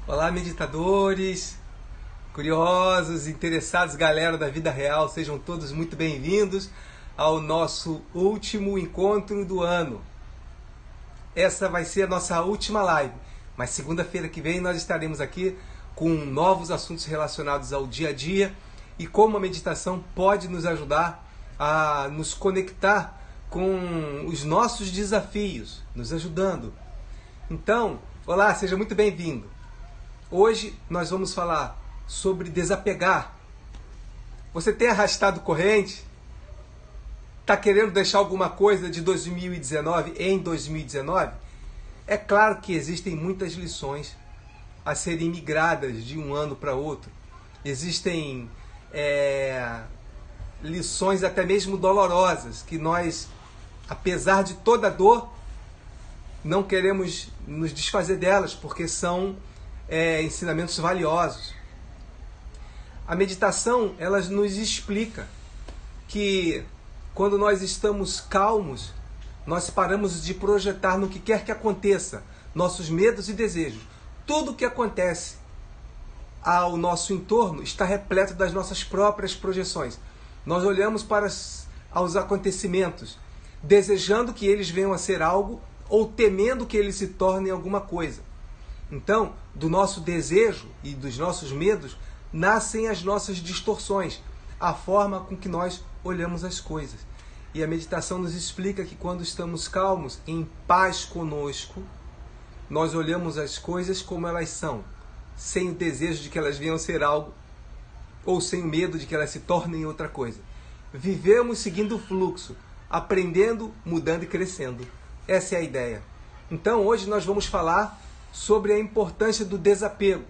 Olá, meditadores, curiosos, interessados, galera da vida real, sejam todos muito bem-vindos ao nosso último encontro do ano. Essa vai ser a nossa última live, mas segunda-feira que vem nós estaremos aqui com novos assuntos relacionados ao dia a dia e como a meditação pode nos ajudar a nos conectar com os nossos desafios, nos ajudando. Então, olá, seja muito bem-vindo. Hoje nós vamos falar sobre desapegar. Você tem arrastado corrente? Está querendo deixar alguma coisa de 2019 em 2019? É claro que existem muitas lições a serem migradas de um ano para outro. Existem lições até mesmo dolorosas que nós, apesar de toda a dor, não queremos nos desfazer delas porque são ensinamentos valiosos. A meditação, ela nos explica que quando nós estamos calmos, nós paramos de projetar no que quer que aconteça, nossos medos e desejos. Tudo o que acontece ao nosso entorno está repleto das nossas próprias projeções. Nós olhamos para os acontecimentos, desejando que eles venham a ser algo ou temendo que eles se tornem alguma coisa. Então, do nosso desejo e dos nossos medos, nascem as nossas distorções, a forma com que nós olhamos as coisas. E a meditação nos explica que quando estamos calmos, em paz conosco, nós olhamos as coisas como elas são, sem o desejo de que elas venham a ser algo, ou sem o medo de que elas se tornem outra coisa. Vivemos seguindo o fluxo, aprendendo, mudando e crescendo. Essa é a ideia. Então, hoje nós vamos falar sobre a importância do desapego,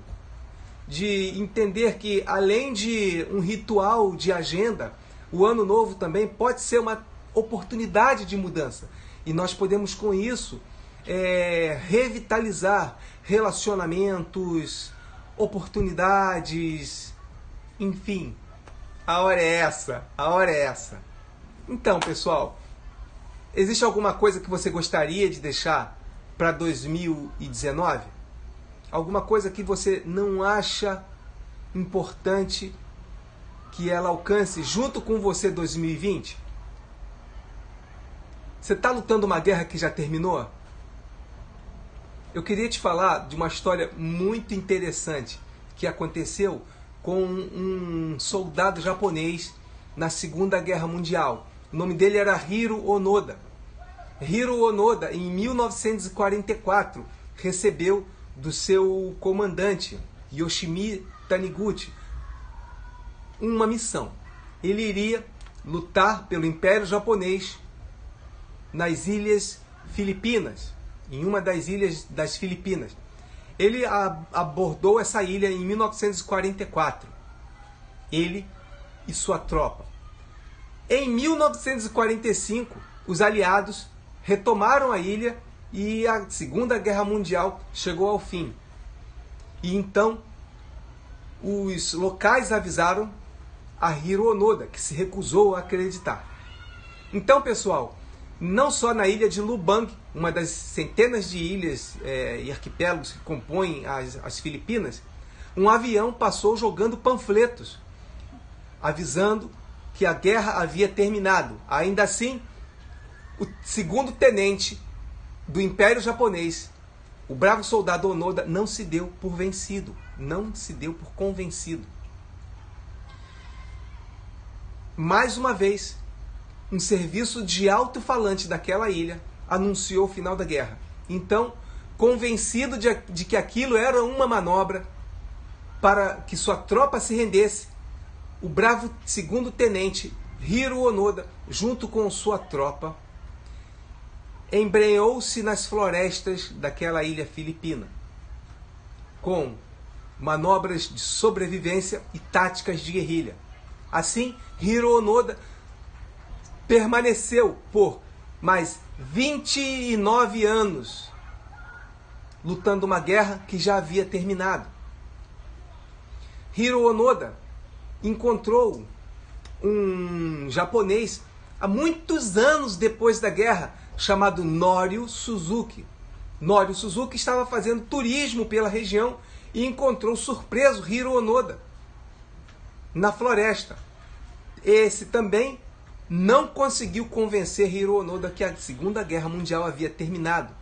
de entender que além de um ritual de agenda, o ano novo também pode ser uma oportunidade de mudança. E nós podemos com isso revitalizar relacionamentos, oportunidades, enfim. A hora é essa, a hora é essa. Então, pessoal, existe alguma coisa que você gostaria de deixar para 2019? Alguma coisa que você não acha importante que ela alcance junto com você 2020? Você está lutando uma guerra que já terminou? Eu queria te falar de uma história muito interessante que aconteceu com um soldado japonês na Segunda Guerra Mundial. O nome dele era Hiro Onoda. Hiro Onoda, em 1944, recebeu do seu comandante, Yoshimi Taniguchi, uma missão. Ele iria lutar pelo Império Japonês nas Ilhas Filipinas, em uma das ilhas das Filipinas. Ele abordou essa ilha em 1944, ele e sua tropa. Em 1945, os aliados retomaram a ilha e a Segunda Guerra Mundial chegou ao fim. E então, os locais avisaram a Hiro Onoda, que se recusou a acreditar. Então, pessoal, não só na ilha de Lubang, uma das centenas de ilhas e arquipélagos que compõem as Filipinas, um avião passou jogando panfletos, avisando que a guerra havia terminado. Ainda assim, o segundo tenente do Império Japonês, o bravo soldado Onoda, não se deu por vencido, não se deu por convencido. Mais uma vez, um serviço de alto-falante daquela ilha anunciou o final da guerra. Então, convencido de que aquilo era uma manobra para que sua tropa se rendesse, o bravo segundo tenente Hiro Onoda, junto com sua tropa, embrenhou-se nas florestas daquela ilha filipina, com manobras de sobrevivência e táticas de guerrilha. Assim, Hiro Onoda permaneceu por mais 29 anos lutando uma guerra que já havia terminado. Hiro Onoda encontrou um japonês há muitos anos depois da guerra, chamado Norio Suzuki. Norio Suzuki estava fazendo turismo pela região e encontrou surpreso Hiro Onoda na floresta. Esse também não conseguiu convencer Hiro Onoda que a Segunda Guerra Mundial havia terminado,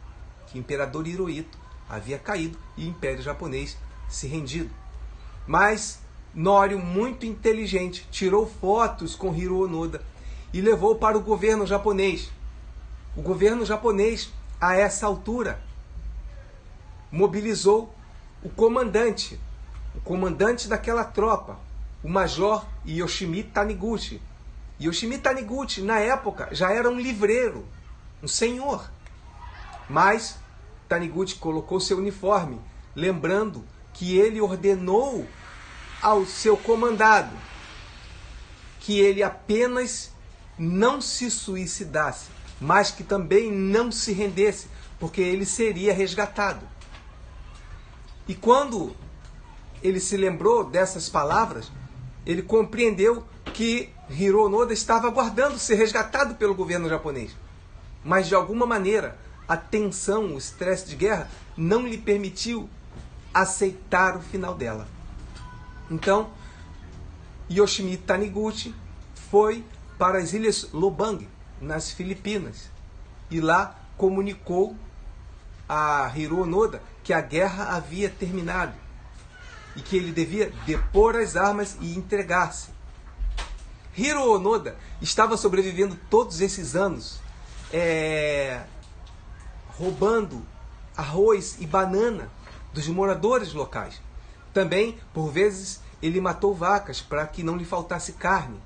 que o imperador Hirohito havia caído e o Império Japonês se rendido. Mas Norio, muito inteligente, tirou fotos com Hiro Onoda e levou para o governo japonês. O governo japonês, a essa altura, mobilizou o comandante daquela tropa, o Major Yoshimi Taniguchi. Yoshimi Taniguchi, na época, já era um livreiro, um senhor. Mas Taniguchi colocou seu uniforme, lembrando que ele ordenou ao seu comandado que ele apenas não se suicidasse, mas que também não se rendesse, porque ele seria resgatado. E quando ele se lembrou dessas palavras, ele compreendeu que Hiro Onoda estava aguardando ser resgatado pelo governo japonês. Mas, de alguma maneira, a tensão, o estresse de guerra não lhe permitiu aceitar o final dela. Então, Yoshimi Taniguchi foi para as Ilhas Lobang, nas Filipinas, e lá comunicou a Hiro Onoda que a guerra havia terminado e que ele devia depor as armas e entregar-se. Hiro Onoda estava sobrevivendo todos esses anos, roubando arroz e banana dos moradores locais. Também, por vezes, ele matou vacas para que não lhe faltasse carne.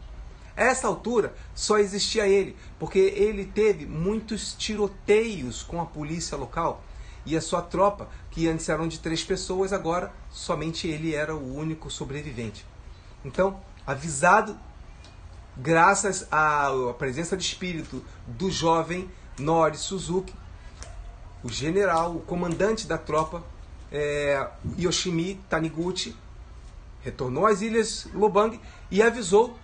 A essa altura, só existia ele, porque ele teve muitos tiroteios com a polícia local e a sua tropa, que antes eram de 3 pessoas, agora somente ele era o único sobrevivente. Então, avisado, graças à presença de espírito do jovem Nori Suzuki, o general, o comandante da tropa, Yoshimi Taniguchi, retornou às Ilhas Lobang e avisou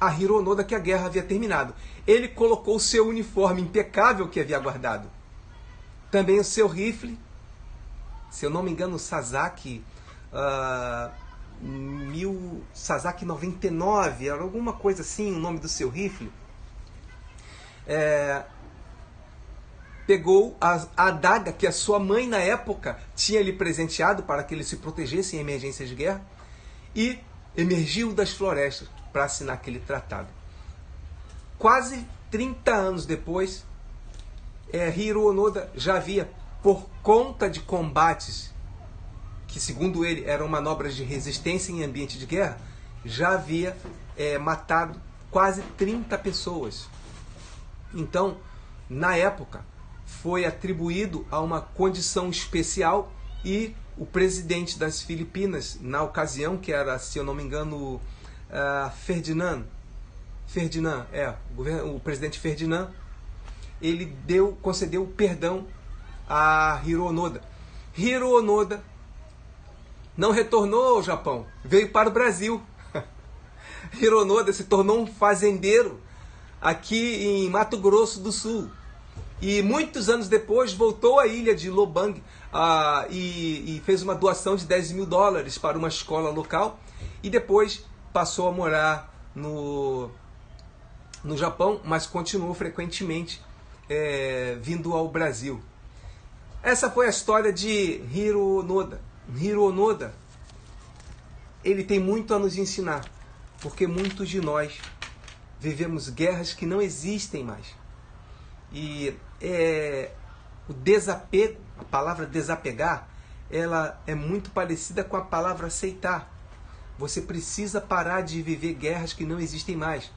a Hiro Onoda que a guerra havia terminado. Ele colocou seu uniforme impecável que havia guardado. Também o seu rifle, se eu não me engano, Sasaki, Sasaki 99, era alguma coisa assim o nome do seu rifle. Pegou a adaga que a sua mãe na época tinha lhe presenteado para que ele se protegesse em emergências de guerra e emergiu das florestas para assinar aquele tratado. Quase 30 anos depois, Hiro Onoda já havia, por conta de combates que, segundo ele, eram manobras de resistência em ambiente de guerra, já havia matado quase 30 pessoas. Então, na época, foi atribuído a uma condição especial e o presidente das Filipinas, na ocasião, que era, se eu não me engano, o presidente Ferdinand, ele concedeu perdão a Hiro Onoda. Hiro Onoda não retornou ao Japão, veio para o Brasil. Hiro Onoda se tornou um fazendeiro aqui em Mato Grosso do Sul. E muitos anos depois voltou à ilha de Lobang e fez uma doação de $10.000 para uma escola local. E depois passou a morar no Japão, mas continuou frequentemente vindo ao Brasil. Essa foi a história de Hiro Onoda. Hiro Onoda, ele tem muito a nos ensinar, porque muitos de nós vivemos guerras que não existem mais. E o desapego, a palavra desapegar, ela é muito parecida com a palavra aceitar. Você precisa parar de viver guerras que não existem mais.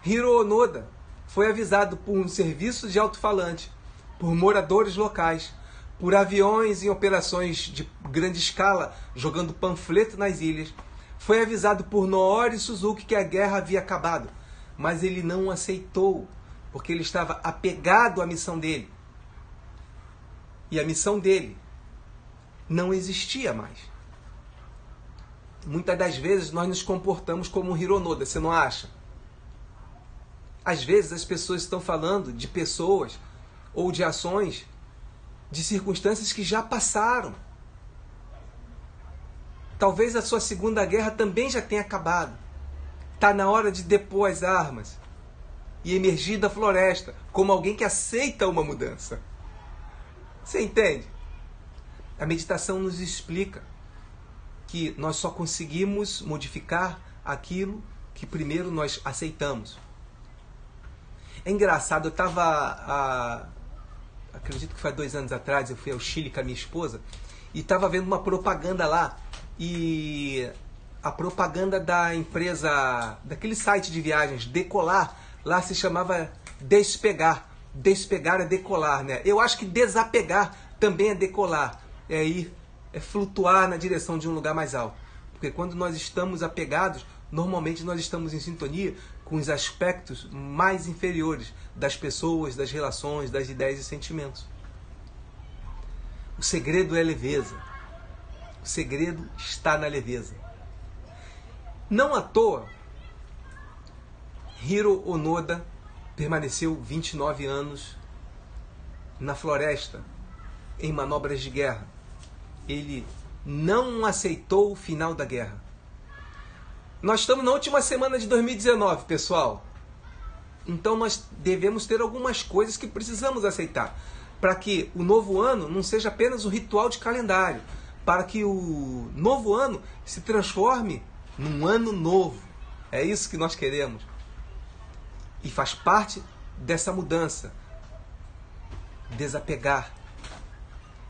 Hiro Onoda foi avisado por um serviço de alto-falante, por moradores locais, por aviões em operações de grande escala, jogando panfleto nas ilhas. Foi avisado por Noori Suzuki que a guerra havia acabado, mas ele não aceitou, porque ele estava apegado à missão dele. E a missão dele não existia mais. Muitas das vezes nós nos comportamos como um Hiro Onoda, você não acha? Às vezes as pessoas estão falando de pessoas ou de ações, de circunstâncias que já passaram. Talvez a sua segunda guerra também já tenha acabado. Está na hora de depor as armas e emergir da floresta como alguém que aceita uma mudança. Você entende? A meditação nos explica que nós só conseguimos modificar aquilo que primeiro nós aceitamos. É engraçado, eu estava, acredito que foi 2 anos atrás, eu fui ao Chile com a minha esposa e estava vendo uma propaganda lá. E a propaganda da empresa, daquele site de viagens, Decolar, lá se chamava Despegar. Despegar é decolar, né? Eu acho que desapegar também é decolar. É ir, é flutuar na direção de um lugar mais alto. Porque quando nós estamos apegados, normalmente nós estamos em sintonia com os aspectos mais inferiores das pessoas, das relações, das ideias e sentimentos. O segredo é leveza. O segredo está na leveza. Não à toa, Hiro Onoda permaneceu 29 anos na floresta, em manobras de guerra. Ele não aceitou o final da guerra. Nós estamos na última semana de 2019, pessoal. Então nós devemos ter algumas coisas que precisamos aceitar, para que o novo ano não seja apenas um ritual de calendário, para que o novo ano se transforme num ano novo. É isso que nós queremos. E faz parte dessa mudança. Desapegar.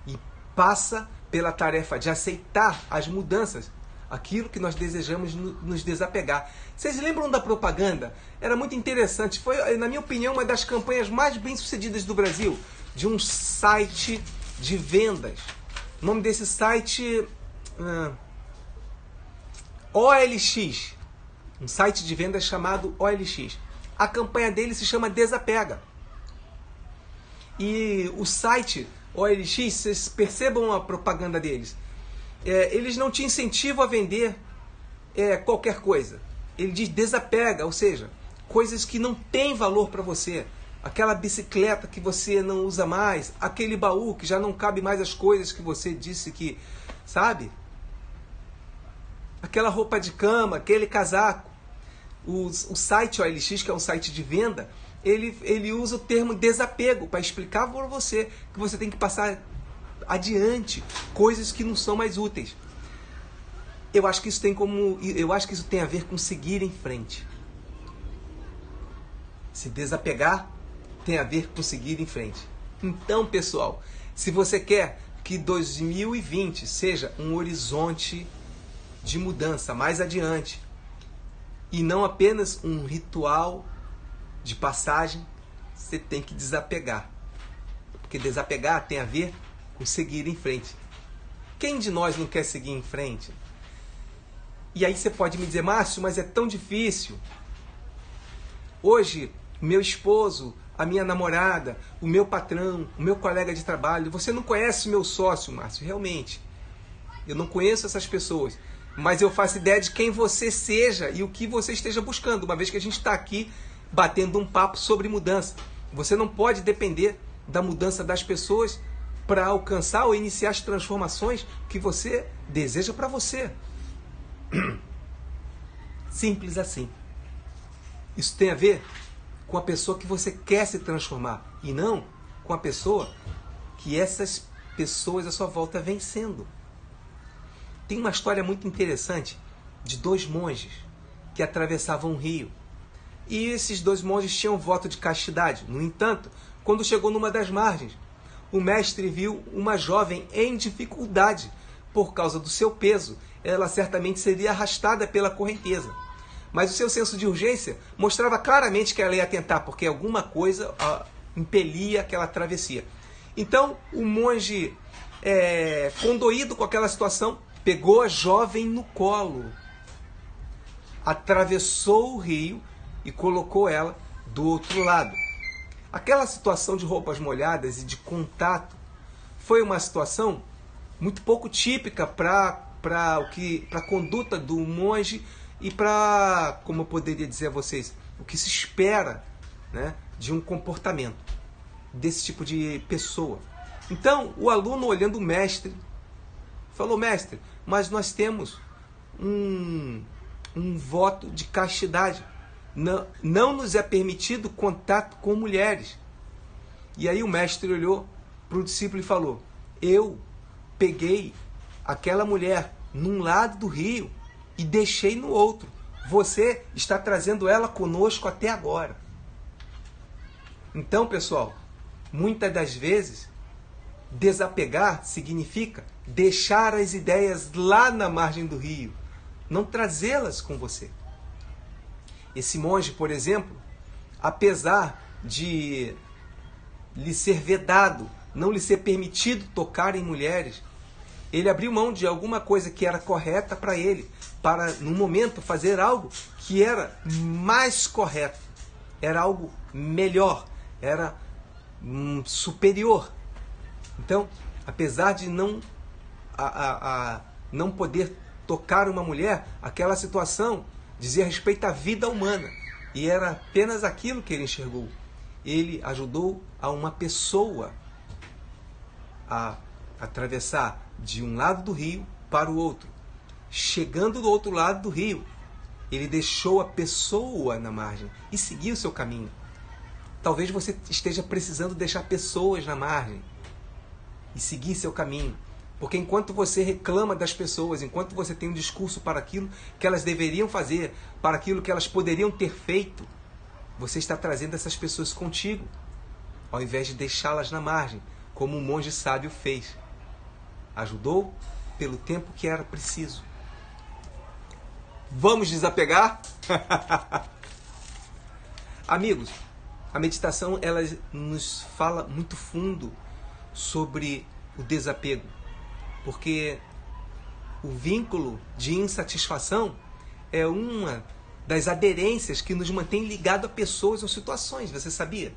E passa pela tarefa de aceitar as mudanças, aquilo que nós desejamos nos desapegar. Vocês lembram da propaganda? Era muito interessante. Foi, na minha opinião, uma das campanhas mais bem-sucedidas do Brasil, de um site de vendas. O nome desse site OLX, um site de vendas chamado OLX. A campanha dele se chama Desapega. E o site OLX, vocês percebam a propaganda deles, eles não te incentivam a vender qualquer coisa. Ele diz desapega, ou seja, coisas que não têm valor para você. Aquela bicicleta que você não usa mais, aquele baú que já não cabe mais as coisas que você disse que, sabe? Aquela roupa de cama, aquele casaco. O site OLX, que é um site de venda, ele usa o termo desapego para explicar para você que você tem que passar adiante coisas que não são mais úteis. Eu acho que isso tem a ver com seguir em frente. Se desapegar tem a ver com seguir em frente. Então, pessoal, se você quer que 2020 seja um horizonte de mudança mais adiante e não apenas um ritual de passagem, você tem que desapegar. Porque desapegar tem a ver com seguir em frente. Quem de nós não quer seguir em frente? E aí você pode me dizer, Márcio, mas é tão difícil. Hoje, meu esposo, a minha namorada, o meu patrão, o meu colega de trabalho, você não conhece o meu sócio, Márcio, realmente. Eu não conheço essas pessoas, mas eu faço ideia de quem você seja e o que você esteja buscando, uma vez que a gente está aqui batendo um papo sobre mudança. Você não pode depender da mudança das pessoas para alcançar ou iniciar as transformações que você deseja para você. Simples assim. Isso tem a ver com a pessoa que você quer se transformar e não com a pessoa que essas pessoas à sua volta vêm sendo. Tem uma história muito interessante de 2 monges que atravessavam um rio. E esses 2 monges tinham voto de castidade. No entanto, quando chegou numa das margens, o mestre viu uma jovem em dificuldade por causa do seu peso. Ela certamente seria arrastada pela correnteza. Mas o seu senso de urgência mostrava claramente que ela ia tentar, porque alguma coisa impelia aquela travessia. Então, o monge, condoído com aquela situação, pegou a jovem no colo, atravessou o rio e colocou ela do outro lado. Aquela situação de roupas molhadas e de contato foi uma situação muito pouco típica para a conduta do monge e para, como eu poderia dizer a vocês, o que se espera, né, de um comportamento desse tipo de pessoa. Então, o aluno, olhando o mestre, Falou, mestre, mas nós temos um voto de castidade. Não nos é permitido contato com mulheres. E aí o mestre olhou para o discípulo e falou, eu peguei aquela mulher num lado do rio e deixei no outro. Você está trazendo ela conosco até agora. Então, pessoal, muitas das vezes, desapegar significa deixar as ideias lá na margem do rio, não trazê-las com você. Esse monge, por exemplo, apesar de lhe ser vedado, não lhe ser permitido tocar em mulheres, ele abriu mão de alguma coisa que era correta para ele, para, no momento, fazer algo que era mais correto, era algo melhor, era superior. Então, apesar de não poder tocar uma mulher, aquela situação dizia respeito à vida humana, e era apenas aquilo que ele enxergou. Ele ajudou a uma pessoa a atravessar de um lado do rio para o outro. Chegando do outro lado do rio, ele deixou a pessoa na margem e seguiu o seu caminho. Talvez você esteja precisando deixar pessoas na margem e seguir seu caminho. Porque enquanto você reclama das pessoas, enquanto você tem um discurso para aquilo que elas deveriam fazer, para aquilo que elas poderiam ter feito, você está trazendo essas pessoas contigo, ao invés de deixá-las na margem, como um monge sábio fez. Ajudou pelo tempo que era preciso. Vamos desapegar? Amigos, a meditação ela nos fala muito fundo sobre o desapego, porque o vínculo de insatisfação é uma das aderências que nos mantém ligado a pessoas ou situações, você sabia?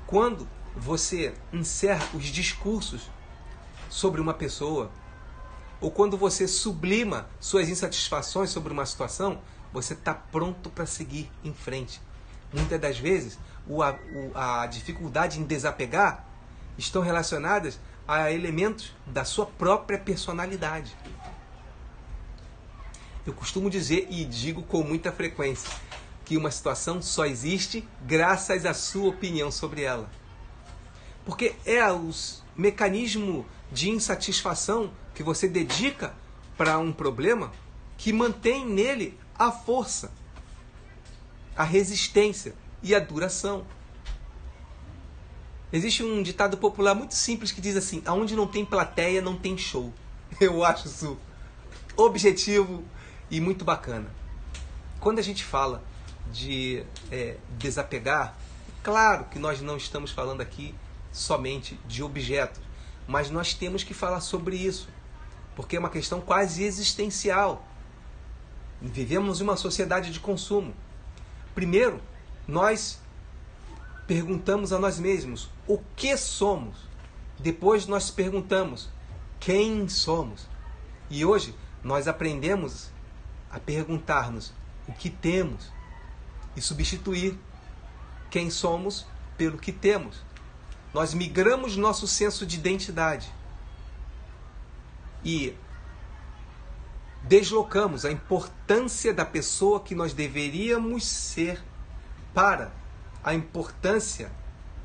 Quando você encerra os discursos sobre uma pessoa, ou quando você sublima suas insatisfações sobre uma situação, você está pronto para seguir em frente. Muitas das vezes, a dificuldade em desapegar estão relacionadas a elementos da sua própria personalidade. Eu costumo dizer, e digo com muita frequência, que uma situação só existe graças à sua opinião sobre ela. Porque é o mecanismo de insatisfação que você dedica para um problema que mantém nele a força, a resistência e a duração. Existe um ditado popular muito simples que diz assim, aonde não tem plateia, não tem show. Eu acho isso objetivo e muito bacana. Quando a gente fala de desapegar, claro que nós não estamos falando aqui somente de objetos, mas nós temos que falar sobre isso, porque é uma questão quase existencial. Vivemos em uma sociedade de consumo. Primeiro, nós perguntamos a nós mesmos o que somos. Depois nós perguntamos quem somos. E hoje nós aprendemos a perguntar-nos o que temos e substituir quem somos pelo que temos. Nós migramos nosso senso de identidade e deslocamos a importância da pessoa que nós deveríamos ser para a importância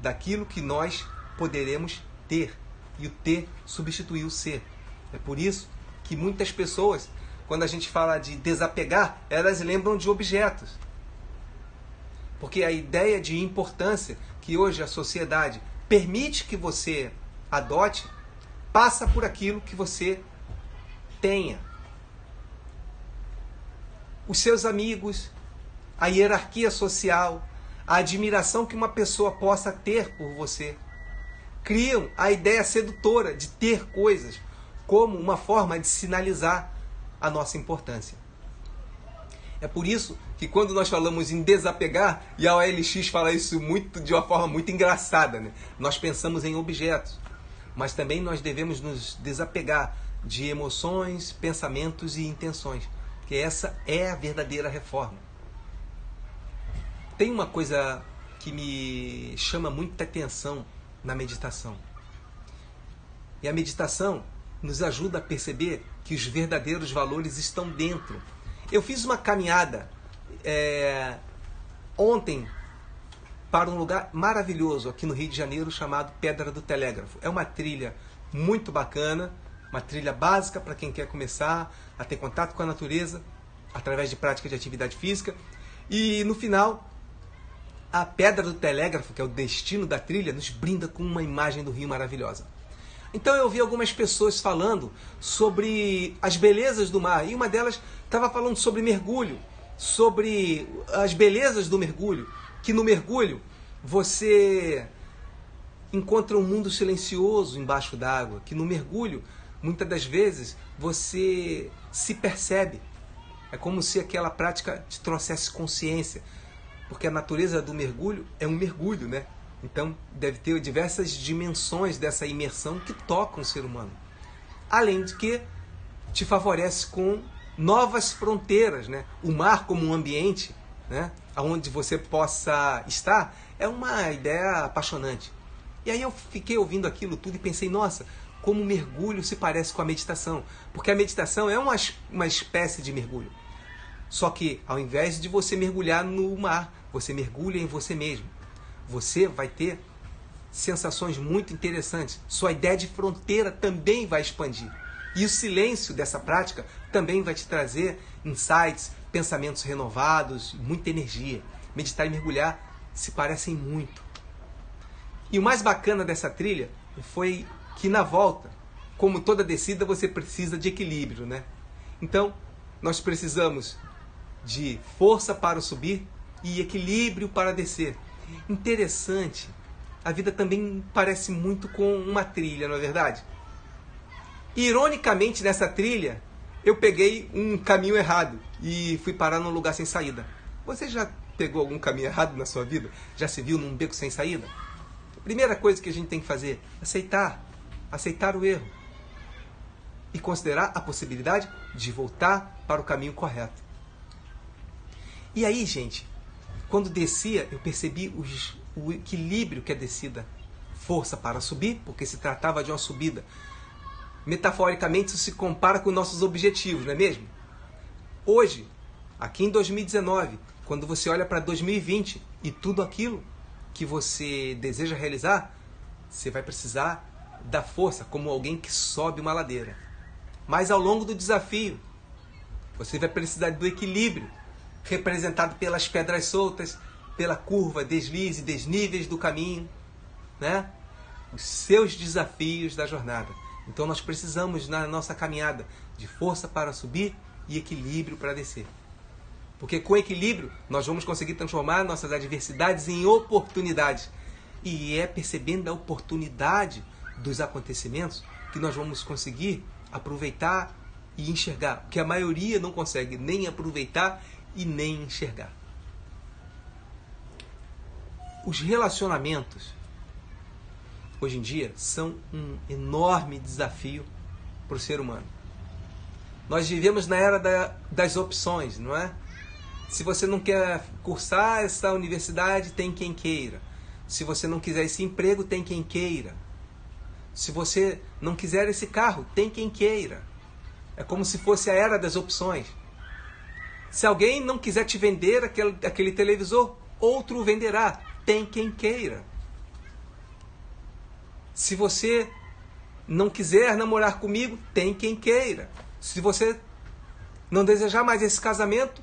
daquilo que nós poderemos ter. E o ter substituiu o ser. É por isso que muitas pessoas, quando a gente fala de desapegar, elas lembram de objetos. Porque a ideia de importância que hoje a sociedade permite que você adote, passa por aquilo que você tenha. Os seus amigos, a hierarquia social, a admiração que uma pessoa possa ter por você, criam a ideia sedutora de ter coisas como uma forma de sinalizar a nossa importância. É por isso que quando nós falamos em desapegar, e a OLX fala isso de uma forma muito engraçada, né? Nós pensamos em objetos, mas também nós devemos nos desapegar de emoções, pensamentos e intenções, que essa é a verdadeira reforma. Tem uma coisa que me chama muita atenção na meditação. E a meditação nos ajuda a perceber que os verdadeiros valores estão dentro. Eu fiz uma caminhada ontem para um lugar maravilhoso aqui no Rio de Janeiro chamado Pedra do Telégrafo. É uma trilha muito bacana, uma trilha básica para quem quer começar a ter contato com a natureza através de prática de atividade física. E no final, a Pedra do Telégrafo, que é o destino da trilha, nos brinda com uma imagem do rio maravilhosa. Então eu vi algumas pessoas falando sobre as belezas do mar, e uma delas estava falando sobre mergulho, sobre as belezas do mergulho, que no mergulho você encontra um mundo silencioso embaixo d'água, que no mergulho, muitas das vezes, você se percebe. É como se aquela prática te trouxesse consciência, porque a natureza do mergulho é um mergulho, né? Então, deve ter diversas dimensões dessa imersão que tocam o ser humano. Além de que te favorece com novas fronteiras, né? O mar como um ambiente, né? Onde você possa estar, é uma ideia apaixonante. E aí eu fiquei ouvindo aquilo tudo e pensei, nossa, como o mergulho se parece com a meditação. Porque a meditação é uma espécie de mergulho. Só que, ao invés de você mergulhar no mar, você mergulha em você mesmo. Você vai ter sensações muito interessantes. Sua ideia de fronteira também vai expandir. E o silêncio dessa prática também vai te trazer insights, pensamentos renovados, muita energia. Meditar e mergulhar se parecem muito. E o mais bacana dessa trilha foi que na volta, como toda descida, você precisa de equilíbrio, né? Então, nós precisamos de força para subir e equilíbrio para descer. Interessante. A vida também parece muito com uma trilha, não é verdade? Ironicamente, nessa trilha, eu peguei um caminho errado e fui parar num lugar sem saída. Você já pegou algum caminho errado na sua vida? Já se viu num beco sem saída? A primeira coisa que a gente tem que fazer é aceitar o erro e considerar a possibilidade de voltar para o caminho correto. E aí, gente, quando descia, eu percebi o equilíbrio que a descida, força para subir, porque se tratava de uma subida. Metaforicamente, isso se compara com nossos objetivos, não é mesmo? Hoje, aqui em 2019, quando você olha para 2020 e tudo aquilo que você deseja realizar, você vai precisar da força, como alguém que sobe uma ladeira. Mas ao longo do desafio, você vai precisar do equilíbrio, representado pelas pedras soltas, pela curva, deslize, desníveis do caminho, né? Os seus desafios da jornada. Então nós precisamos, na nossa caminhada, de força para subir e equilíbrio para descer. Porque com equilíbrio, nós vamos conseguir transformar nossas adversidades em oportunidades. E é percebendo a oportunidade dos acontecimentos que nós vamos conseguir aproveitar e enxergar. Que a maioria não consegue nem aproveitar e nem enxergar. Os relacionamentos, hoje em dia, são um enorme desafio para o ser humano. Nós vivemos na era das opções, não é? Se você não quer cursar essa universidade, tem quem queira. Se você não quiser esse emprego, tem quem queira. Se você não quiser esse carro, tem quem queira. É como se fosse a era das opções. Se alguém não quiser te vender aquele televisor, outro o venderá. Tem quem queira. Se você não quiser namorar comigo, tem quem queira. Se você não desejar mais esse casamento,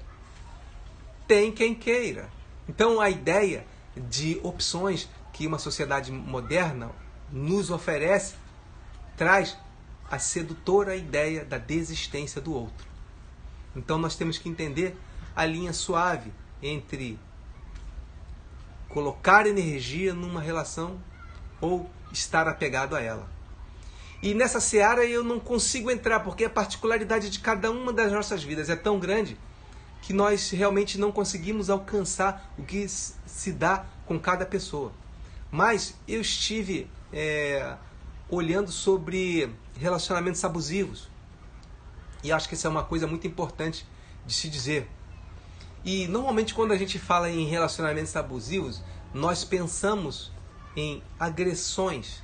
tem quem queira. Então a ideia de opções que uma sociedade moderna nos oferece traz a sedutora ideia da desistência do outro. Então nós temos que entender a linha suave entre colocar energia numa relação ou estar apegado a ela. E nessa seara eu não consigo entrar, porque a particularidade de cada uma das nossas vidas é tão grande que nós realmente não conseguimos alcançar o que se dá com cada pessoa. Mas eu estive olhando sobre relacionamentos abusivos. E acho que isso é uma coisa muito importante de se dizer. E normalmente quando a gente fala em relacionamentos abusivos, nós pensamos em agressões,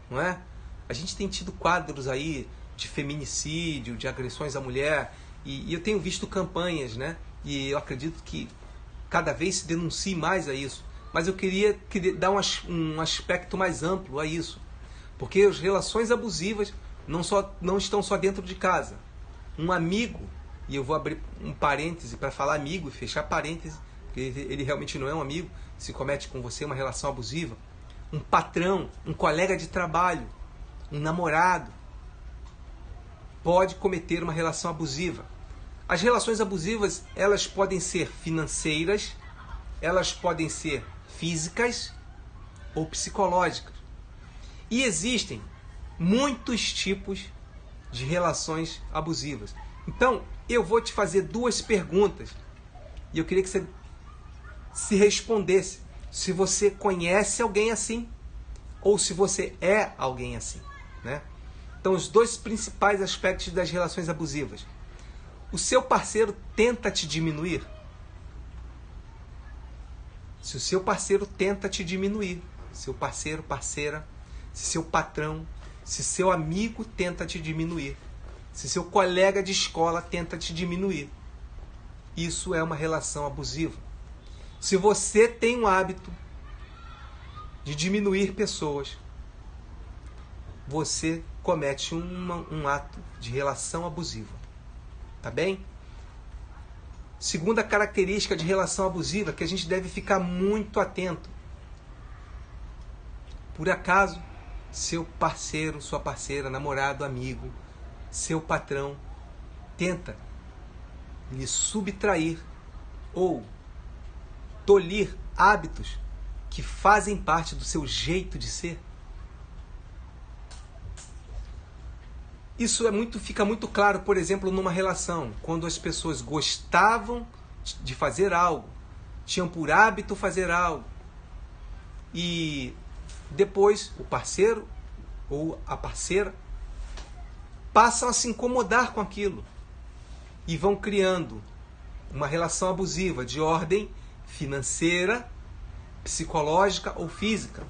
não é? A gente tem tido quadros aí de feminicídio, de agressões à mulher, e eu tenho visto campanhas, né? E eu acredito que cada vez se denuncie mais a isso. Mas eu queria dar um aspecto mais amplo a isso. Porque as relações abusivas não estão só dentro de casa. Um amigo, e eu vou abrir um parêntese para falar amigo e fechar parêntese, porque ele realmente não é um amigo, se comete com você uma relação abusiva. Um patrão, um colega de trabalho, um namorado, pode cometer uma relação abusiva. As relações abusivas, elas podem ser financeiras, elas podem ser físicas ou psicológicas. E existem muitos tipos de relações abusivas. Então, eu vou te fazer 2 perguntas e eu queria que você se respondesse se você conhece alguém assim ou se você é alguém assim, né? Então, os 2 principais aspectos das relações abusivas. O seu parceiro tenta te diminuir. Se o seu parceiro tenta te diminuir, seu parceiro, parceira, se seu patrão, se seu amigo tenta te diminuir, se seu colega de escola tenta te diminuir, isso é uma relação abusiva. Se você tem um hábito de diminuir pessoas, você comete um ato de relação abusiva. Tá bem? Segunda característica de relação abusiva que a gente deve ficar muito atento. Por acaso, seu parceiro, sua parceira, namorado, amigo, seu patrão tenta lhe subtrair ou tolir hábitos que fazem parte do seu jeito de ser. Isso fica muito claro, por exemplo, numa relação, quando as pessoas gostavam de fazer algo, tinham por hábito fazer algo, e depois o parceiro ou a parceira passam a se incomodar com aquilo e vão criando uma relação abusiva de ordem financeira, psicológica ou física.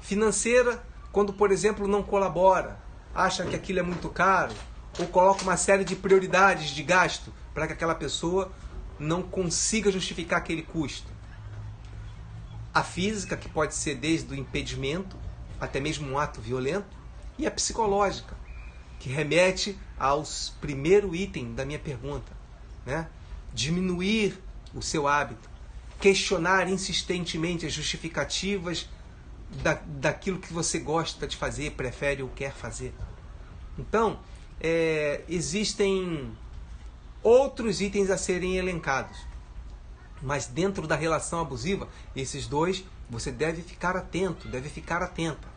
Financeira, quando, por exemplo, não colabora, acha que aquilo é muito caro, ou coloca uma série de prioridades de gasto para que aquela pessoa não consiga justificar aquele custo. A física, que pode ser desde o impedimento, até mesmo um ato violento, e a psicológica, que remete ao primeiro item da minha pergunta, né? Diminuir o seu hábito, questionar insistentemente as justificativas daquilo que você gosta de fazer, prefere ou quer fazer. Então, existem outros itens a serem elencados, mas dentro da relação abusiva, esses 2 você deve ficar atento, deve ficar atenta.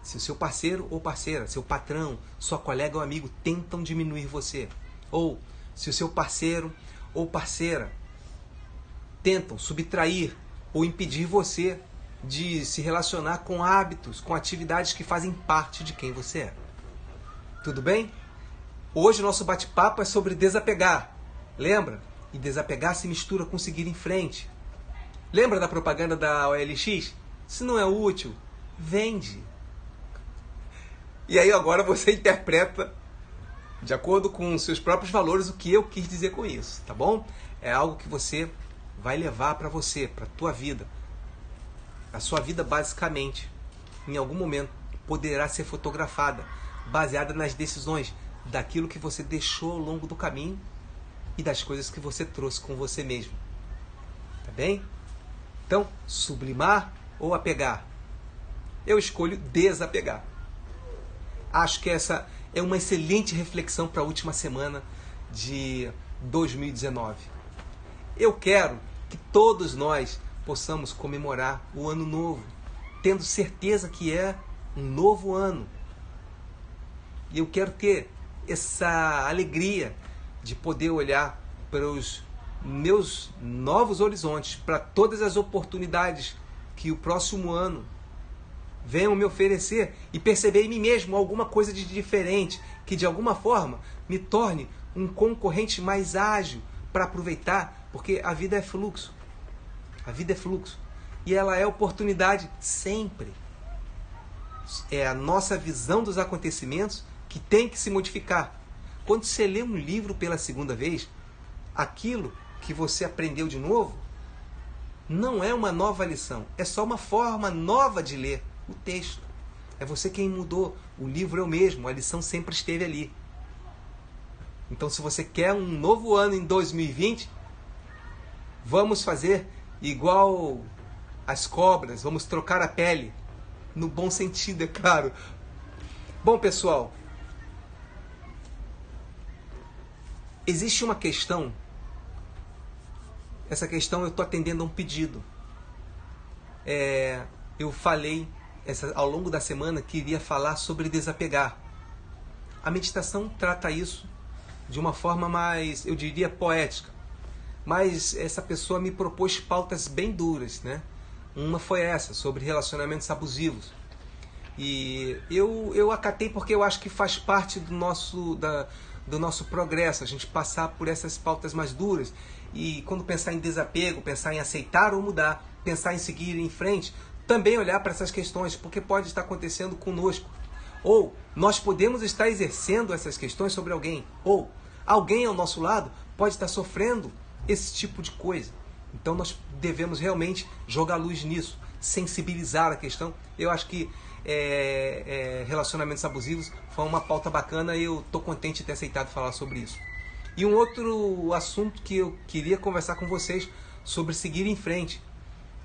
Se o seu parceiro ou parceira, seu patrão, sua colega ou amigo tentam diminuir você, ou se o seu parceiro ou parceira tentam subtrair ou impedir você de se relacionar com hábitos, com atividades que fazem parte de quem você é. Tudo bem? Hoje o nosso bate-papo é sobre desapegar. Lembra? E desapegar se mistura com seguir em frente. Lembra da propaganda da OLX? Se não é útil, vende. E aí agora você interpreta, de acordo com os seus próprios valores, o que eu quis dizer com isso, tá bom? É algo que você vai levar para você, para a tua vida. A sua vida, basicamente, em algum momento, poderá ser fotografada, baseada nas decisões daquilo que você deixou ao longo do caminho e das coisas que você trouxe com você mesmo. Tá bem? Então, sublimar ou apegar? Eu escolho desapegar. Acho que essa é uma excelente reflexão para a última semana de 2019. Eu quero que todos nós possamos comemorar o ano novo, tendo certeza que é um novo ano. E eu quero ter essa alegria de poder olhar para os meus novos horizontes, para todas as oportunidades que o próximo ano venham me oferecer e perceber em mim mesmo alguma coisa de diferente, que de alguma forma me torne um concorrente mais ágil para aproveitar, porque a vida é fluxo. A vida é fluxo. E ela é oportunidade sempre. É a nossa visão dos acontecimentos que tem que se modificar. Quando você lê um livro pela segunda vez, aquilo que você aprendeu de novo não é uma nova lição, é só uma forma nova de ler o texto. É você quem mudou, o livro é o mesmo, a lição sempre esteve ali. Então, se você quer um novo ano em 2020, vamos fazer igual as cobras, vamos trocar a pele, no bom sentido, é claro. Bom, pessoal, existe uma questão. Essa questão eu estou atendendo a um pedido. Eu falei ao longo da semana que iria falar sobre desapegar. A meditação trata isso de uma forma mais, eu diria, poética. Mas essa pessoa me propôs pautas bem duras, né? Uma foi essa, sobre relacionamentos abusivos. E eu acatei porque eu acho que faz parte do nosso progresso, a gente passar por essas pautas mais duras. E quando pensar em desapego, pensar em aceitar ou mudar, pensar em seguir em frente, também olhar para essas questões, porque pode estar acontecendo conosco. Ou nós podemos estar exercendo essas questões sobre alguém. Ou alguém ao nosso lado pode estar sofrendo esse tipo de coisa. Então nós devemos realmente jogar luz nisso, sensibilizar a questão. Eu acho que relacionamentos abusivos foi uma pauta bacana e eu estou contente de ter aceitado falar sobre isso. E um outro assunto que eu queria conversar com vocês sobre seguir em frente.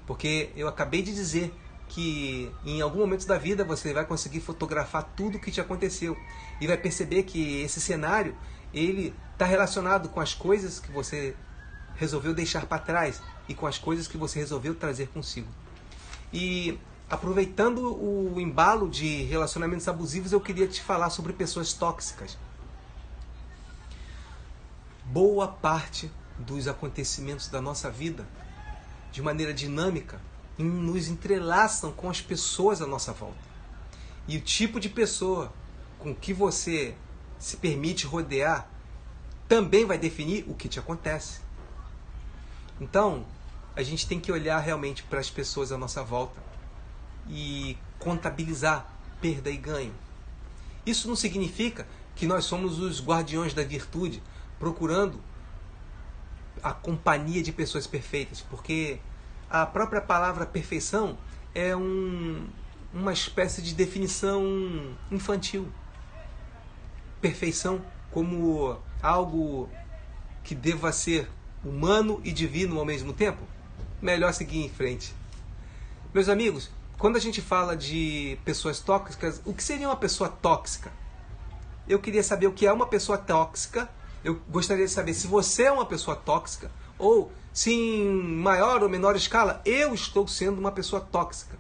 Porque eu acabei de dizer que em algum momento da vida você vai conseguir fotografar tudo o que te aconteceu. E vai perceber que esse cenário, ele está relacionado com as coisas que você resolveu deixar para trás e com as coisas que você resolveu trazer consigo. E aproveitando o embalo de relacionamentos abusivos, eu queria te falar sobre pessoas tóxicas. Boa parte dos acontecimentos da nossa vida, de maneira dinâmica, nos entrelaçam com as pessoas à nossa volta. E o tipo de pessoa com que você se permite rodear também vai definir o que te acontece. Então, a gente tem que olhar realmente para as pessoas à nossa volta e contabilizar perda e ganho. Isso não significa que nós somos os guardiões da virtude, procurando a companhia de pessoas perfeitas, porque a própria palavra perfeição é uma espécie de definição infantil. Perfeição como algo que deva ser humano e divino ao mesmo tempo? Melhor seguir em frente. Meus amigos, quando a gente fala de pessoas tóxicas, o que seria uma pessoa tóxica? Eu queria saber o que é uma pessoa tóxica. Eu gostaria de saber se você é uma pessoa tóxica ou se em maior ou menor escala eu estou sendo uma pessoa tóxica.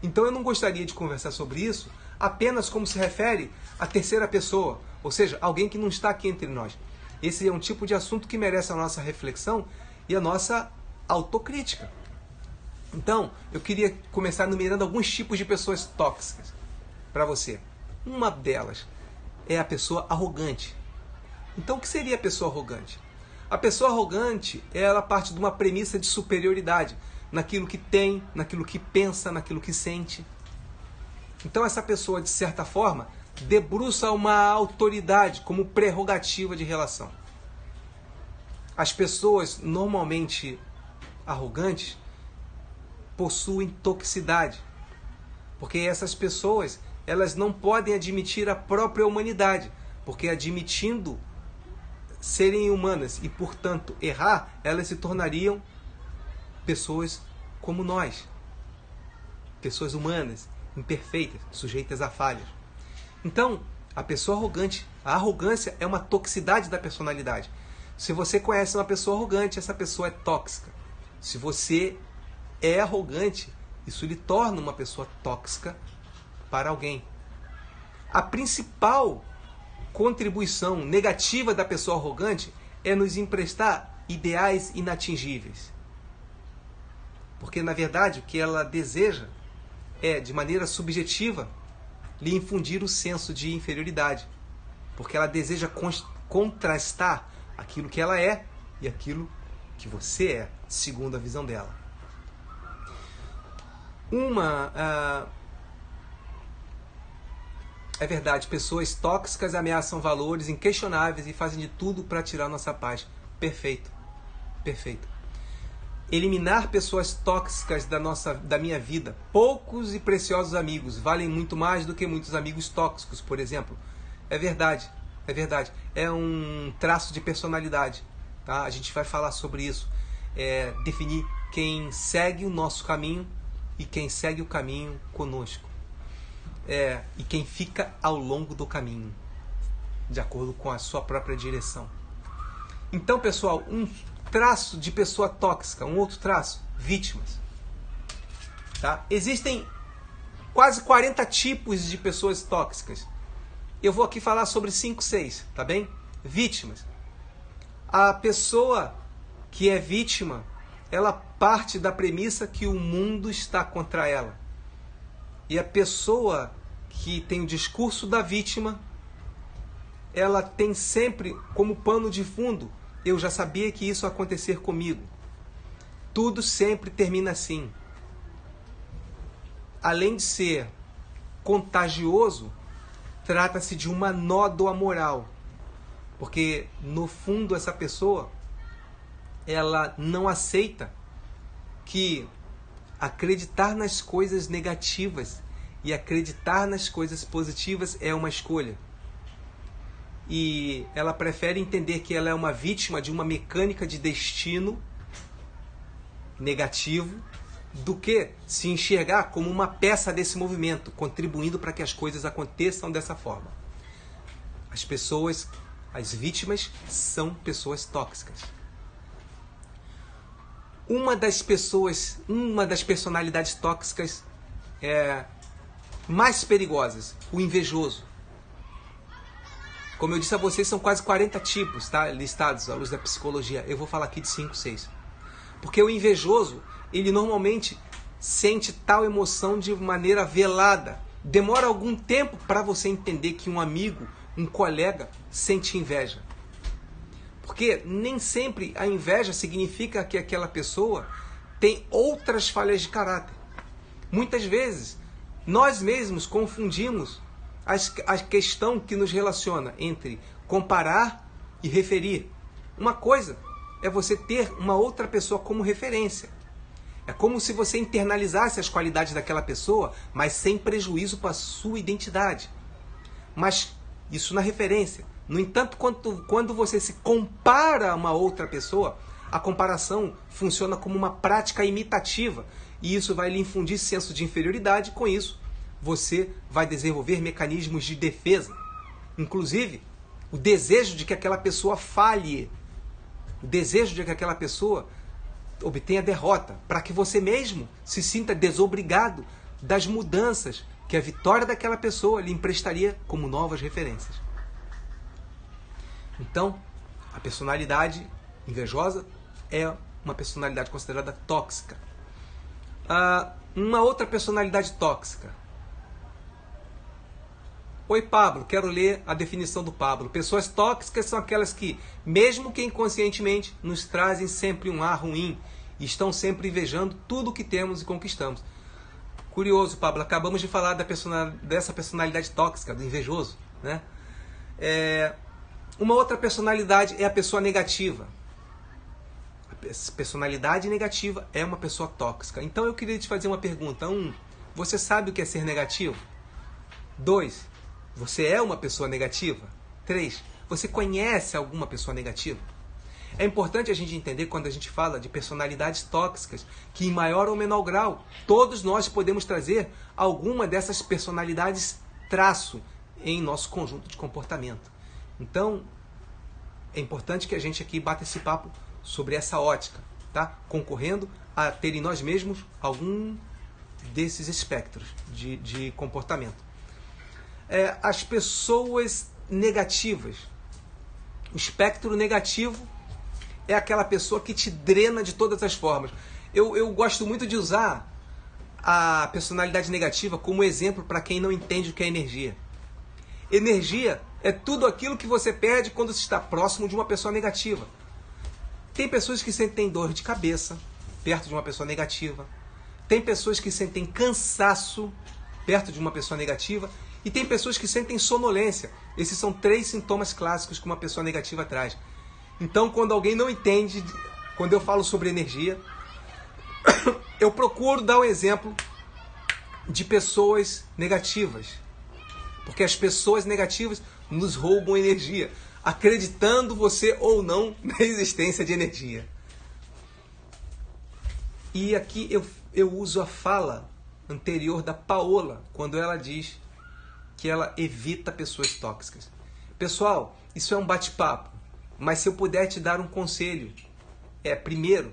Então eu não gostaria de conversar sobre isso apenas como se refere à terceira pessoa, ou seja, alguém que não está aqui entre nós. Esse é um tipo de assunto que merece a nossa reflexão e a nossa autocrítica. Então, eu queria começar numerando alguns tipos de pessoas tóxicas para você. Uma delas é a pessoa arrogante. Então, o que seria a pessoa arrogante? A pessoa arrogante, ela parte de uma premissa de superioridade naquilo que tem, naquilo que pensa, naquilo que sente. Então, essa pessoa, de certa forma, debruça uma autoridade como prerrogativa de relação. As pessoas normalmente arrogantes possuem toxicidade, porque essas pessoas, elas não podem admitir a própria humanidade, porque admitindo serem humanas e, portanto, errar, elas se tornariam pessoas como nós, pessoas humanas, imperfeitas, sujeitas a falhas. Então, a pessoa arrogante, a arrogância é uma toxicidade da personalidade. Se você conhece uma pessoa arrogante, essa pessoa é tóxica. Se você é arrogante, isso lhe torna uma pessoa tóxica para alguém. A principal contribuição negativa da pessoa arrogante é nos emprestar ideais inatingíveis. Porque, na verdade, o que ela deseja é, de maneira subjetiva, lhe infundir o senso de inferioridade. Porque ela deseja contrastar aquilo que ela é e aquilo que você é, segundo a visão É verdade, pessoas tóxicas ameaçam valores inquestionáveis e fazem de tudo para tirar nossa paz. Perfeito, perfeito. Eliminar pessoas tóxicas da minha vida. Poucos e preciosos amigos valem muito mais do que muitos amigos tóxicos, por exemplo. É verdade, é verdade. É um traço de personalidade. Tá? A gente vai falar sobre isso. Definir quem segue o nosso caminho e quem segue o caminho conosco. E quem fica ao longo do caminho, de acordo com a sua própria direção. Então, pessoal, um traço de pessoa tóxica, um outro traço, vítimas. Tá? Existem quase 40 tipos de pessoas tóxicas. Eu vou aqui falar sobre 5, 6, tá bem? Vítimas. A pessoa que é vítima, ela parte da premissa que o mundo está contra ela. E a pessoa que tem o discurso da vítima, ela tem sempre como pano de fundo: eu já sabia que isso ia acontecer comigo. Tudo sempre termina assim. Além de ser contagioso, trata-se de uma nódoa moral. Porque, no fundo, essa pessoa, ela não aceita que acreditar nas coisas negativas e acreditar nas coisas positivas é uma escolha. E ela prefere entender que ela é uma vítima de uma mecânica de destino negativo do que se enxergar como uma peça desse movimento, contribuindo para que as coisas aconteçam dessa forma. As pessoas, as vítimas, são pessoas tóxicas. Uma das personalidades tóxicas mais perigosas, o invejoso. Como eu disse a vocês, são quase 40 tipos, tá, listados à luz da psicologia. Eu vou falar aqui de 5, 6. Porque o invejoso, ele normalmente sente tal emoção de maneira velada. Demora algum tempo para você entender que um amigo, um colega, sente inveja. Porque nem sempre a inveja significa que aquela pessoa tem outras falhas de caráter. Muitas vezes, nós mesmos confundimos a questão que nos relaciona entre comparar e referir. Uma coisa é você ter uma outra pessoa como referência. É como se você internalizasse as qualidades daquela pessoa, mas sem prejuízo para a sua identidade. Mas isso na referência. No entanto, quando você se compara a uma outra pessoa, a comparação funciona como uma prática imitativa. E isso vai lhe infundir senso de inferioridade. Com isso, você vai desenvolver mecanismos de defesa. Inclusive, o desejo de que aquela pessoa falhe. O desejo de que aquela pessoa obtenha derrota. Para que você mesmo se sinta desobrigado das mudanças que a vitória daquela pessoa lhe emprestaria como novas referências. Então, a personalidade invejosa é uma personalidade considerada tóxica. Uma outra personalidade tóxica. Oi, Pablo, quero ler a definição do Pablo. Pessoas tóxicas são aquelas que, mesmo que inconscientemente, nos trazem sempre um ar ruim e estão sempre invejando tudo o que temos e conquistamos. Curioso, Pablo, acabamos de falar dessa personalidade tóxica, do invejoso, né? Uma outra personalidade é a pessoa negativa. A personalidade negativa é uma pessoa tóxica. Então eu queria te fazer uma pergunta. 1. Você sabe o que é ser negativo? 2. Você é uma pessoa negativa? 3. Você conhece alguma pessoa negativa? É importante a gente entender, quando a gente fala de personalidades tóxicas, que em maior ou menor grau, todos nós podemos trazer alguma dessas personalidades traço em nosso conjunto de comportamento. Então, é importante que a gente aqui bata esse papo sobre essa ótica, tá? Concorrendo a ter em nós mesmos algum desses espectros de comportamento. As pessoas negativas. O espectro negativo é aquela pessoa que te drena de todas as formas. Eu gosto muito de usar a personalidade negativa como exemplo para quem não entende o que é energia. Energia é tudo aquilo que você perde quando se está próximo de uma pessoa negativa. Tem pessoas que sentem dor de cabeça perto de uma pessoa negativa. Tem pessoas que sentem cansaço perto de uma pessoa negativa. E tem pessoas que sentem sonolência. Esses são 3 sintomas clássicos que uma pessoa negativa traz. Então, quando alguém não entende, quando eu falo sobre energia, eu procuro dar um exemplo de pessoas negativas. Porque as pessoas negativas nos roubam energia, acreditando você ou não na existência de energia. E aqui eu uso a fala anterior da Paola, quando ela diz que ela evita pessoas tóxicas. Pessoal, isso é um bate-papo, mas se eu puder te dar um conselho, primeiro,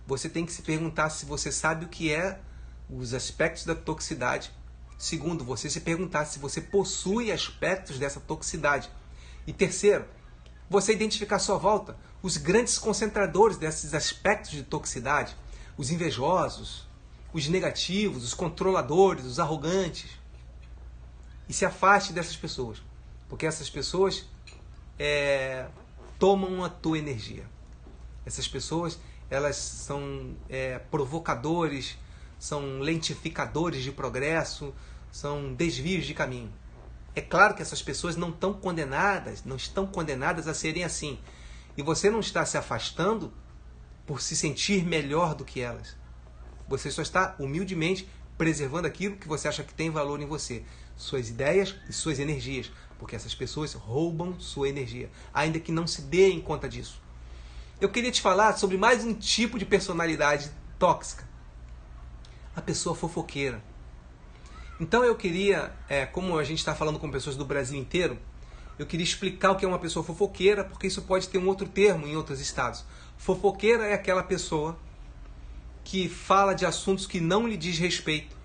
você tem que se perguntar se você sabe o que é os aspectos da toxicidade. Segundo, você se perguntar se você possui aspectos dessa toxicidade. E terceiro, você identificar à sua volta os grandes concentradores desses aspectos de toxicidade, os invejosos, os negativos, os controladores, os arrogantes. E se afaste dessas pessoas, porque essas pessoas tomam a tua energia. Essas pessoas, elas são provocadores, são lentificadores de progresso, são desvios de caminho. É claro que essas pessoas não estão condenadas a serem assim. E você não está se afastando por se sentir melhor do que elas. Você só está humildemente preservando aquilo que você acha que tem valor em você. Suas ideias e suas energias. Porque essas pessoas roubam sua energia, ainda que não se deem conta disso. Eu queria te falar sobre mais um tipo de personalidade tóxica. A pessoa fofoqueira. Então eu queria, como a gente está falando com pessoas do Brasil inteiro, eu queria explicar o que é uma pessoa fofoqueira, porque isso pode ter um outro termo em outros estados. Fofoqueira é aquela pessoa que fala de assuntos que não lhe diz respeito,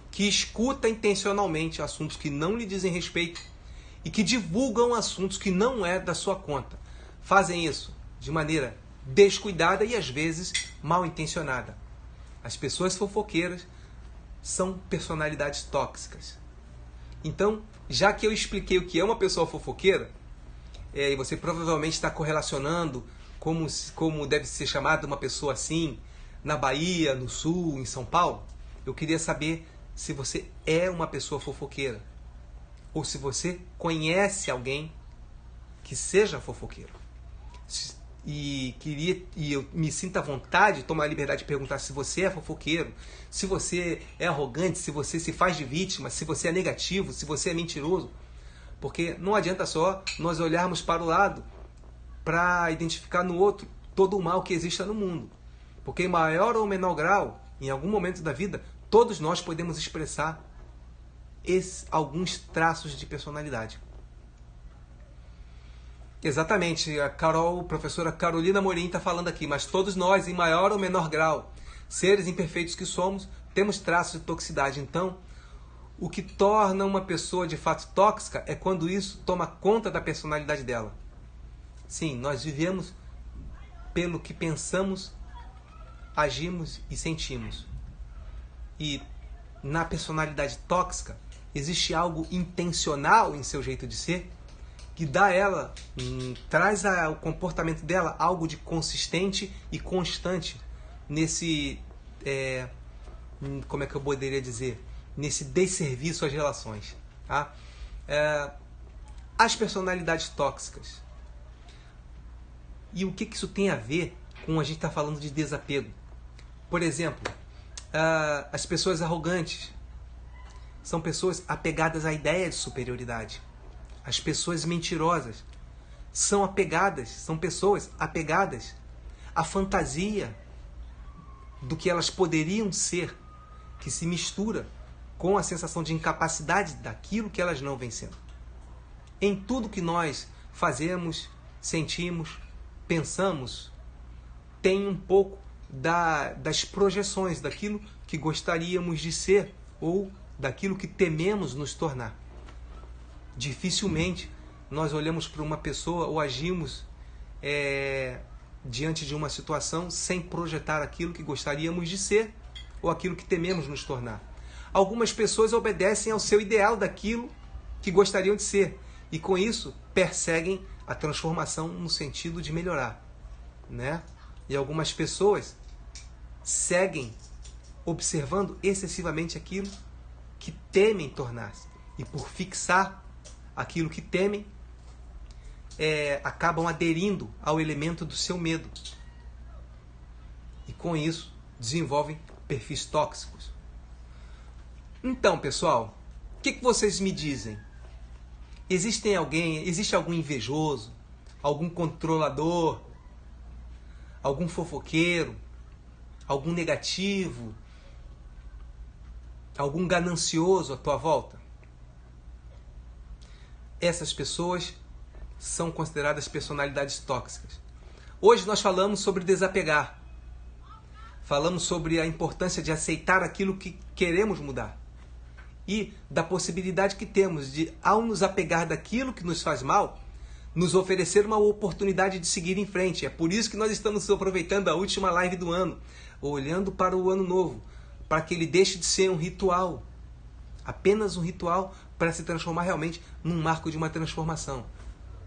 que escuta intencionalmente assuntos que não lhe dizem respeito e que divulgam assuntos que não é da sua conta. Fazem isso de maneira descuidada e às vezes mal intencionada. As pessoas fofoqueiras são personalidades tóxicas. Então, já que eu expliquei o que é uma pessoa fofoqueira, e você provavelmente está correlacionando como deve ser chamada uma pessoa assim na Bahia, no Sul, em São Paulo, eu queria saber se você é uma pessoa fofoqueira ou se você conhece alguém que seja fofoqueiro. E eu me sinto à vontade de tomar a liberdade de perguntar se você é fofoqueiro, se você é arrogante, se você se faz de vítima, se você é negativo, se você é mentiroso. Porque não adianta só nós olharmos para o lado para identificar no outro todo o mal que exista no mundo. Porque em maior ou menor grau, em algum momento da vida, todos nós podemos expressar alguns traços de personalidade. Exatamente, a professora Carolina Morim está falando aqui, mas todos nós, em maior ou menor grau, seres imperfeitos que somos, temos traços de toxicidade. Então, o que torna uma pessoa de fato tóxica é quando isso toma conta da personalidade dela. Sim, nós vivemos pelo que pensamos, agimos e sentimos. E na personalidade tóxica, existe algo intencional em seu jeito de ser, que dá a ela, traz ao comportamento dela algo de consistente e constante nesse, como é que eu poderia dizer, nesse desserviço às relações. Tá? As personalidades tóxicas. E o que isso tem a ver com a gente estar falando de desapego? Por exemplo, as pessoas arrogantes são pessoas apegadas à ideia de superioridade. As pessoas mentirosas são pessoas apegadas à fantasia do que elas poderiam ser, que se mistura com a sensação de incapacidade daquilo que elas não vêm sendo. Em tudo que nós fazemos, sentimos, pensamos, tem um pouco das projeções daquilo que gostaríamos de ser ou daquilo que tememos nos tornar. Dificilmente nós olhamos para uma pessoa ou agimos diante de uma situação sem projetar aquilo que gostaríamos de ser ou aquilo que tememos nos tornar. Algumas pessoas obedecem ao seu ideal daquilo que gostariam de ser e com isso perseguem a transformação no sentido de melhorar, né? E algumas pessoas seguem observando excessivamente aquilo que temem tornar-se. e por fixar aquilo que temem, acabam aderindo ao elemento do seu medo. E com isso, desenvolvem perfis tóxicos. Então, pessoal, o que vocês me dizem? Existe algum invejoso, algum controlador, algum fofoqueiro, algum negativo, algum ganancioso à tua volta? Essas pessoas são consideradas personalidades tóxicas. Hoje nós falamos sobre desapegar. Falamos sobre a importância de aceitar aquilo que queremos mudar. E da possibilidade que temos de, ao nos apegar daquilo que nos faz mal, nos oferecer uma oportunidade de seguir em frente. É por isso que nós estamos aproveitando a última live do ano, olhando para o ano novo, para que ele deixe de ser um ritual, apenas um ritual, para se transformar realmente num marco de uma transformação,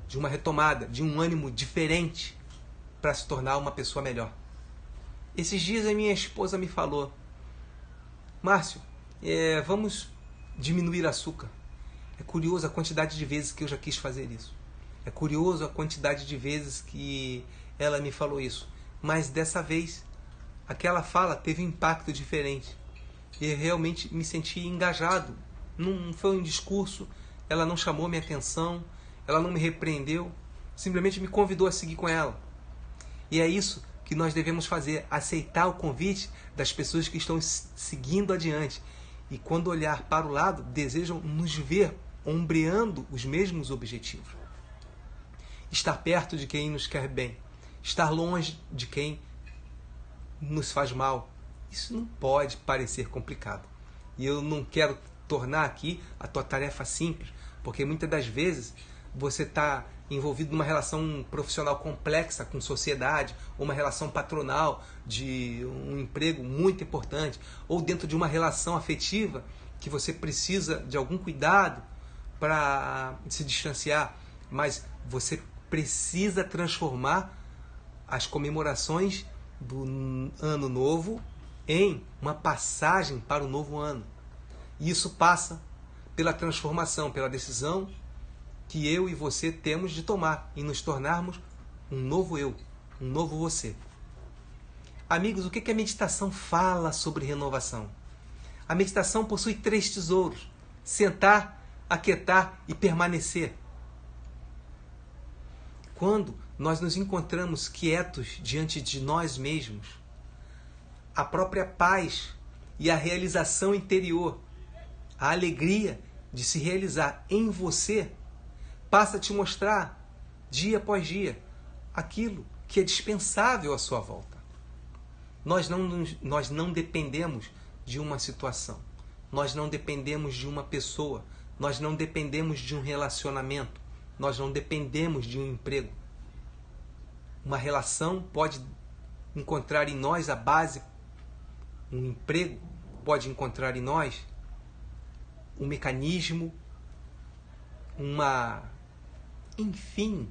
de uma retomada, de um ânimo diferente, para se tornar uma pessoa melhor. Esses dias a minha esposa me falou: Márcio, vamos diminuir açúcar. É curioso a quantidade de vezes que eu já quis fazer isso. É curioso a quantidade de vezes que ela me falou isso. Mas dessa vez, aquela fala teve um impacto diferente. E eu realmente me senti engajado. Não foi um discurso, ela não chamou minha atenção, ela não me repreendeu, simplesmente me convidou a seguir com ela. E é isso que nós devemos fazer, aceitar o convite das pessoas que estão seguindo adiante. E quando olhar para o lado, desejam nos ver ombreando os mesmos objetivos. Estar perto de quem nos quer bem, estar longe de quem nos faz mal. Isso não pode parecer complicado. E eu não quero tornar aqui a tua tarefa simples, porque muitas das vezes você está envolvido numa relação profissional complexa com sociedade, ou uma relação patronal de um emprego muito importante, ou dentro de uma relação afetiva que você precisa de algum cuidado para se distanciar, mas você precisa transformar as comemorações do ano novo em uma passagem para o novo ano. E isso passa pela transformação, pela decisão que eu e você temos de tomar e nos tornarmos um novo eu, um novo você. Amigos, o que a meditação fala sobre renovação? A meditação possui 3 tesouros: sentar, aquietar e permanecer. Quando nós nos encontramos quietos diante de nós mesmos, a própria paz e a realização interior, a alegria de se realizar em você, passa a te mostrar, dia após dia, aquilo que é dispensável à sua volta. Nós não dependemos de uma situação, nós não dependemos de uma pessoa, nós não dependemos de um relacionamento, nós não dependemos de um emprego. Uma relação pode encontrar em nós a base, um emprego pode encontrar em nós um mecanismo, enfim,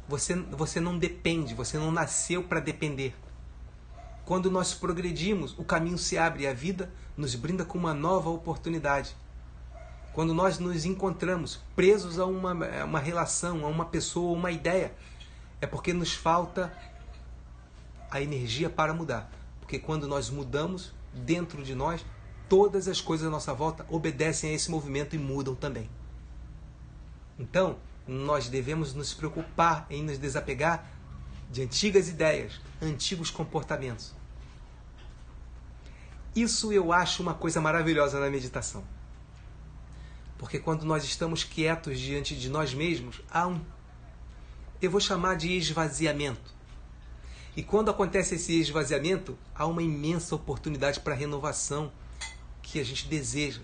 você não depende, você não nasceu para depender. Quando nós progredimos, o caminho se abre e a vida nos brinda com uma nova oportunidade. Quando nós nos encontramos presos a uma relação, a uma pessoa, a uma ideia, é porque nos falta a energia para mudar. Porque quando nós mudamos, dentro de nós, todas as coisas à nossa volta obedecem a esse movimento e mudam também. Então, nós devemos nos preocupar em nos desapegar de antigas ideias, antigos comportamentos. Isso eu acho uma coisa maravilhosa na meditação. Porque quando nós estamos quietos diante de nós mesmos, eu vou chamar de esvaziamento. E quando acontece esse esvaziamento, há uma imensa oportunidade para a renovação que a gente deseja.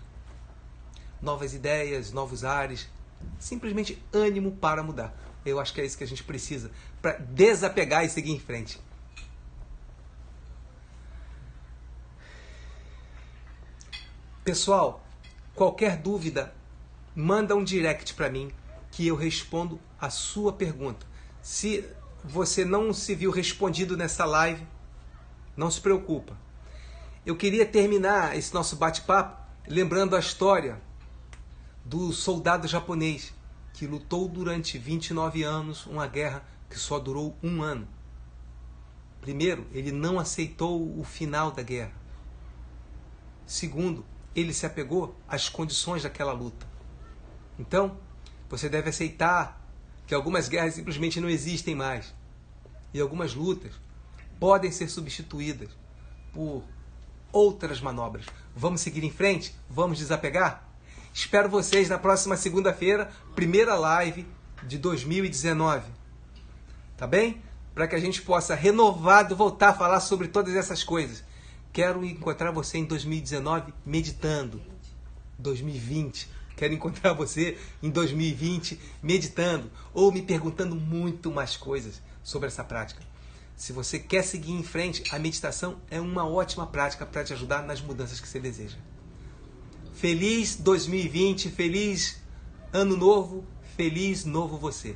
Novas ideias, novos ares, simplesmente ânimo para mudar. Eu acho que é isso que a gente precisa para desapegar e seguir em frente. Pessoal, qualquer dúvida, manda um direct para mim que eu respondo a sua pergunta. Se você não se viu respondido nessa live, não se preocupa. Eu queria terminar esse nosso bate-papo lembrando a história do soldado japonês que lutou durante 29 anos uma guerra que só durou 1 ano. Primeiro, ele não aceitou o final da guerra. Segundo, ele se apegou às condições daquela luta. Então, você deve aceitar que algumas guerras simplesmente não existem mais. E algumas lutas podem ser substituídas por outras manobras. Vamos seguir em frente? Vamos desapegar? Espero vocês na próxima segunda-feira, primeira live de 2019. Tá bem? Para que a gente possa renovado voltar a falar sobre todas essas coisas. Quero encontrar você em 2019 meditando. 2020. Quero encontrar você em 2020 meditando ou me perguntando muito mais coisas sobre essa prática. Se você quer seguir em frente, a meditação é uma ótima prática para te ajudar nas mudanças que você deseja. Feliz 2020, feliz ano novo, feliz novo você.